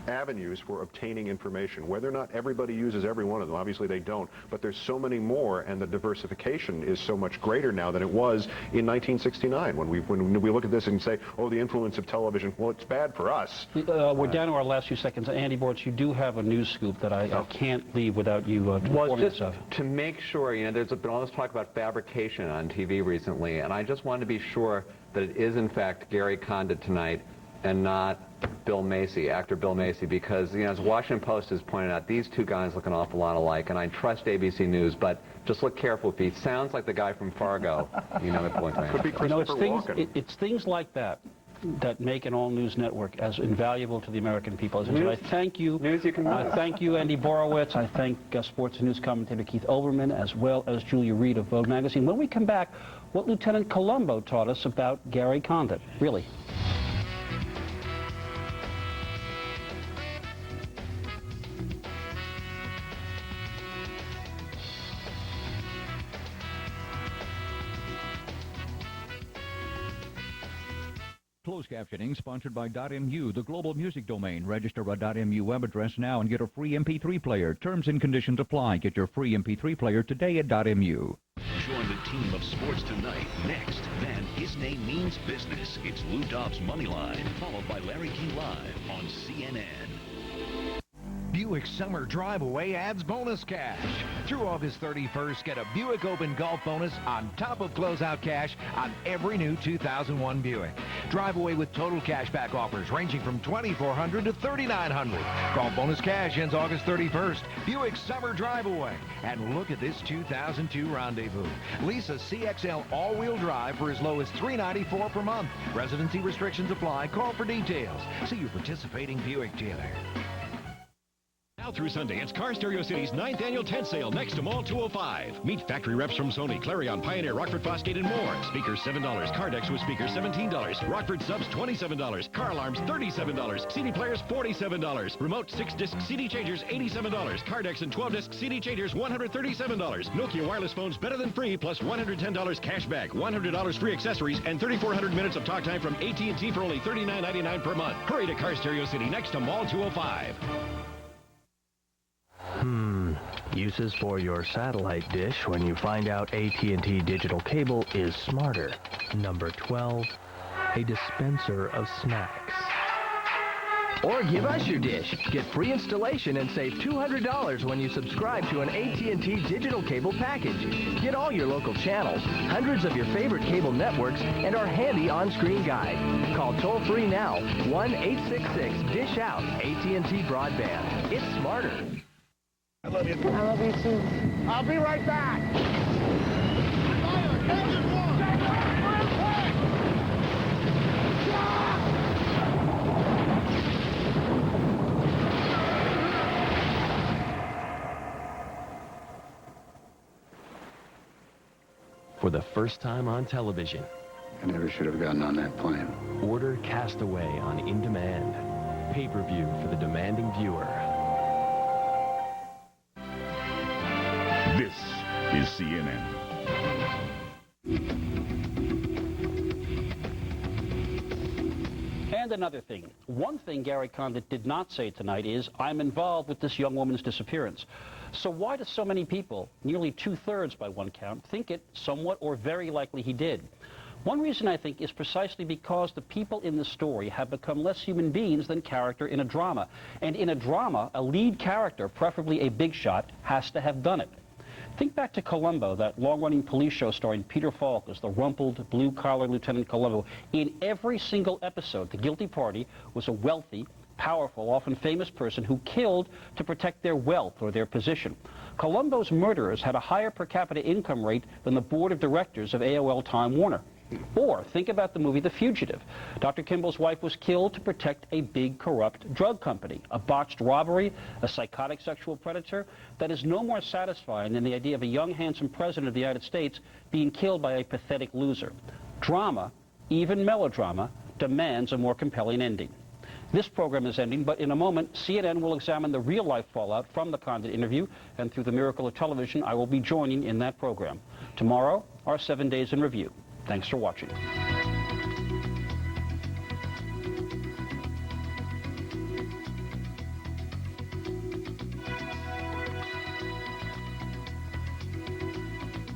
avenues for obtaining information, whether or not everybody uses every one of them, obviously they don't, but there's so many more, and the diversification is so much greater now than it was in 1969, when we look at this and say, oh, the influence of television, well, it's bad for us. We're down to our last few seconds. Andy Borowitz, you do have a news scoop that I can't leave without you informing us of. To make sure, you know, there's been all this talk about fabrication on TV recently, and I just wanted to be sure that it is, in fact, Gary Condit tonight and not Bill Macy, actor Bill Macy, because, you know, as Washington Post has pointed out, these two guys look an awful lot alike, and I trust ABC News, but just look careful. If he sounds like the guy from Fargo, you know, could be Christopher Walken. It's things like that that make an all-news network as invaluable to the American people. I thank you. I thank you, Andy Borowitz. I thank sports and news commentator Keith Olbermann, as well as Julia Reed of Vogue magazine. When we come back, what Lieutenant Columbo taught us about Gary Condit. Really. Closed captioning sponsored by .mu, the global music domain. Register a .mu web address now and get a free MP3 player. Terms and conditions apply. Get your free MP3 player today at .mu. Join the team of Sports Tonight next. Then His Name Means Business. It's Lou Dobbs Moneyline, followed by Larry King Live on CNN. Buick Summer Drive Away adds bonus cash. Through August 31st, get a Buick Open Golf bonus on top of closeout cash on every new 2001 Buick. Drive away with total cashback offers ranging from $2,400 to $3,900. Golf bonus cash ends August 31st. Buick Summer Drive Away. And look at this 2002 Rendezvous. Lease a CXL all-wheel drive for as low as $394 per month. Residency restrictions apply. Call for details. See your participating Buick dealer. Now through Sunday, it's Car Stereo City's 9th annual tent sale next to Mall 205. Meet factory reps from Sony, Clarion, Pioneer, Rockford Fosgate, and more. Speakers $7, car decks with speakers $17, Rockford subs $27, car alarms $37, CD players $47, remote 6-disc CD changers $87, car decks and 12-disc CD changers $137, Nokia wireless phones better than free plus $110 cash back, $100 free accessories, and 3,400 minutes of talk time from AT&T for only $39.99 per month. Hurry to Car Stereo City next to Mall 205. Uses for your satellite dish when you find out AT&T digital cable is smarter. Number 12, a dispenser of snacks. Or give us your dish. Get free installation and save $200 when you subscribe to an AT&T digital cable package. Get all your local channels, hundreds of your favorite cable networks, and our handy on-screen guide. Call toll-free now, 1-866-DISH-OUT, AT&T Broadband. It's smarter. I love you. I love you too. I'll be right back. For the first time on television, I never should have gotten on that plane. Order Castaway on In Demand. Pay-per-view for the demanding viewer. This is CNN. And another thing. One thing Gary Condit did not say tonight is, I'm involved with this young woman's disappearance. So why do so many people, nearly 2/3 by one count, think it somewhat or very likely he did? One reason, I think, is precisely because the people in the story have become less human beings than character in a drama. And in a drama, a lead character, preferably a big shot, has to have done it. Think back to Columbo, that long-running police show starring Peter Falk as the rumpled, blue-collar Lieutenant Columbo. In every single episode, the guilty party was a wealthy, powerful, often famous person who killed to protect their wealth or their position. Columbo's murderers had a higher per capita income rate than the board of directors of AOL Time Warner. Or think about the movie The Fugitive. Dr. Kimball's wife was killed to protect a big corrupt drug company. A botched robbery, a psychotic sexual predator, that is no more satisfying than the idea of a young, handsome president of the United States being killed by a pathetic loser. Drama, even melodrama, demands a more compelling ending. This program is ending, but in a moment, CNN will examine the real-life fallout from the Condit interview, and through the miracle of television, I will be joining in that program. Tomorrow, our 7 days in review. Thanks for watching.